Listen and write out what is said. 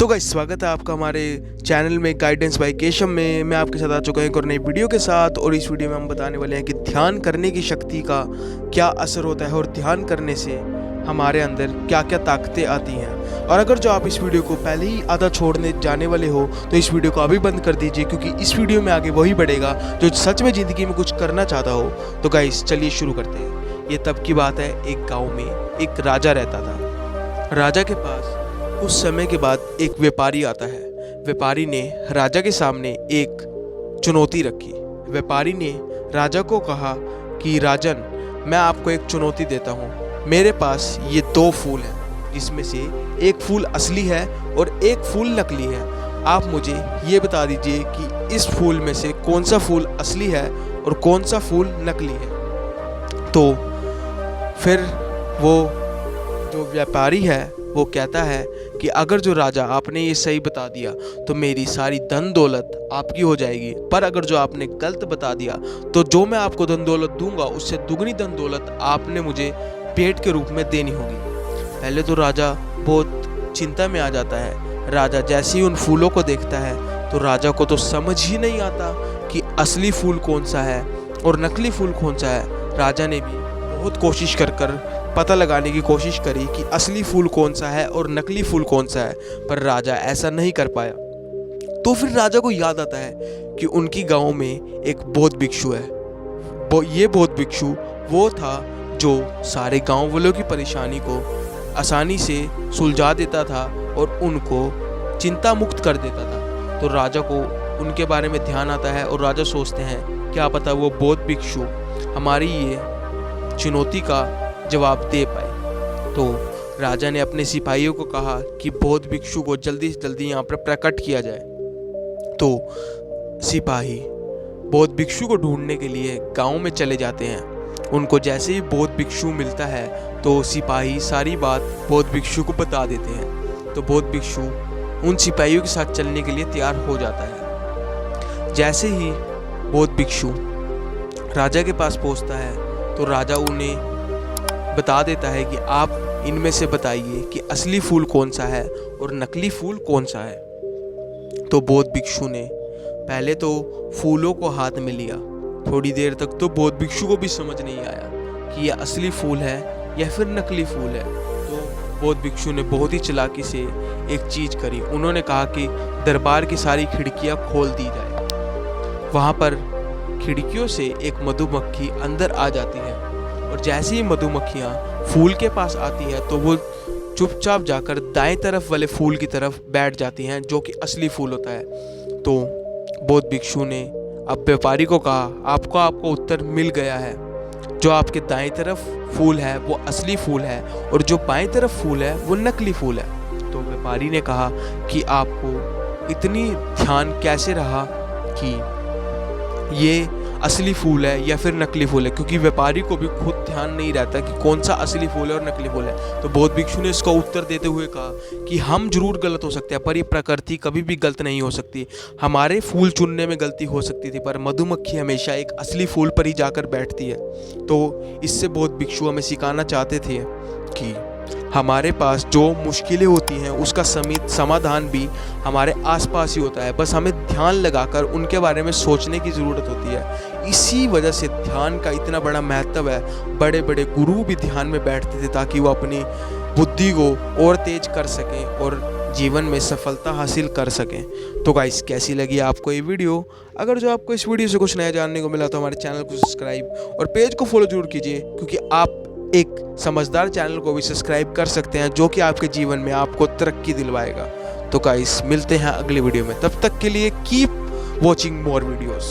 तो गाइस स्वागत है आपका हमारे चैनल में गाइडेंस बाय केशव में। मैं आपके साथ आ चुका हूं एक और नई वीडियो के साथ, और इस वीडियो में हम बताने वाले हैं कि ध्यान करने की शक्ति का क्या असर होता है और ध्यान करने से हमारे अंदर क्या क्या ताकतें आती हैं। और अगर जो आप इस वीडियो को पहले ही आधा छोड़ने जाने वाले हो तो इस वीडियो को अभी बंद कर दीजिए, क्योंकि इस वीडियो में आगे वही बढ़ेगा जो सच में ज़िंदगी में कुछ करना चाहता हो। तो गाइस चलिए शुरू करते हैं। ये तब की बात है, एक गाँव में एक राजा रहता था। राजा के पास कुछ समय के बाद एक व्यापारी आता है। व्यापारी ने राजा के सामने एक चुनौती रखी। व्यापारी ने राजा को कहा कि राजन, मैं आपको एक चुनौती देता हूँ। मेरे पास ये दो फूल हैं, जिसमें से एक फूल असली है और एक फूल नकली है। आप मुझे ये बता दीजिए कि इस फूल में से कौन सा फूल असली है और कौन सा फूल नकली है। तो फिर वो जो व्यापारी है वो कहता है कि अगर जो राजा आपने ये सही बता दिया तो मेरी सारी धन दौलत आपकी हो जाएगी, पर अगर जो आपने गलत बता दिया तो जो मैं आपको धन दौलत दूंगा उससे दुगनी धन दौलत आपने मुझे भेंट के रूप में देनी होगी। पहले तो राजा बहुत चिंता में आ जाता है। राजा जैसे ही उन फूलों को देखता है तो राजा को तो समझ ही नहीं आता कि असली फूल कौन सा है और नकली फूल कौन सा है। राजा ने भी बहुत कोशिश कर पता लगाने की कोशिश करी कि असली फूल कौन सा है और नकली फूल कौन सा है, पर राजा ऐसा नहीं कर पाया। तो फिर राजा को याद आता है कि उनकी गांव में एक बौद्ध भिक्षु है। ये बौद्ध भिक्षु वो था जो सारे गांव वालों की परेशानी को आसानी से सुलझा देता था और उनको चिंता मुक्त कर देता था। तो राजा को उनके बारे में ध्यान आता है और राजा सोचते हैं क्या पता वो बौद्ध भिक्षु हमारी ये चुनौती का जवाब दे पाए। तो राजा ने अपने सिपाहियों को कहा कि बौद्ध भिक्षु को जल्दी से जल्दी यहाँ पर प्रकट किया जाए। तो सिपाही बौद्ध भिक्षु को ढूंढने के लिए गांव में चले जाते हैं। उनको जैसे ही बौद्ध भिक्षु मिलता है तो सिपाही सारी बात बौद्ध भिक्षु को बता देते हैं। तो बौद्ध भिक्षु उन सिपाहियों के साथ चलने के लिए तैयार हो जाता है। जैसे ही बौद्ध भिक्षु राजा के पास पहुँचता है तो राजा उन्हें बता देता है कि आप इनमें से बताइए कि असली फूल कौन सा है और नकली फूल कौन सा है। तो बौद्ध भिक्षु ने पहले तो फूलों को हाथ में लिया। थोड़ी देर तक तो बौद्ध भिक्षु को भी समझ नहीं आया कि यह असली फूल है या फिर नकली फूल है। तो बौद्ध भिक्षु ने बहुत ही चालाकी से एक चीज़ करी। उन्होंने कहा कि दरबार की सारी खिड़कियां खोल दी जाए। वहाँ पर खिड़कियों से एक मधुमक्खी अंदर आ जाती है, और जैसे ही मधुमक्खियाँ फूल के पास आती है तो वो चुपचाप जाकर दाएं तरफ वाले फूल की तरफ बैठ जाती हैं, जो कि असली फूल होता है। तो बौद्ध भिक्षु ने अब व्यापारी को कहा आपको उत्तर मिल गया है। जो आपके दाएं तरफ फूल है वो असली फूल है और जो बाएं तरफ फूल है वो नकली फूल है। तो व्यापारी ने कहा कि आपको इतनी ध्यान कैसे रहा कि ये असली फूल है या फिर नकली फूल है, क्योंकि व्यापारी को भी खुद ध्यान नहीं रहता कि कौन सा असली फूल है और नकली फूल है। तो बौद्ध भिक्षु ने इसका उत्तर देते हुए कहा कि हम जरूर गलत हो सकते हैं, पर ये प्रकृति कभी भी गलत नहीं हो सकती। हमारे फूल चुनने में गलती हो सकती थी, पर मधुमक्खी हमेशा एक असली फूल पर ही जाकर बैठती है। तो इससे बौद्ध भिक्षु हमें सिखाना चाहते थे कि हमारे पास जो मुश्किलें होती हैं उसका समाधान भी हमारे आसपास ही होता है, बस हमें ध्यान लगाकर उनके बारे में सोचने की ज़रूरत होती है। इसी वजह से ध्यान का इतना बड़ा महत्व है। बड़े बड़े गुरु भी ध्यान में बैठते थे ताकि वो अपनी बुद्धि को और तेज कर सकें और जीवन में सफलता हासिल कर सकें। तो गाइस कैसी लगी आपको ये वीडियो? अगर जो आपको इस वीडियो से कुछ नया जानने को मिला तो हमारे चैनल को सब्सक्राइब और पेज को फॉलो जरूर कीजिए, क्योंकि आप एक समझदार चैनल को भी सब्सक्राइब कर सकते हैं जो कि आपके जीवन में आपको तरक्की दिलवाएगा। तो गाइस मिलते हैं अगले वीडियो में, तब तक के लिए कीप वॉचिंग मोर वीडियोस।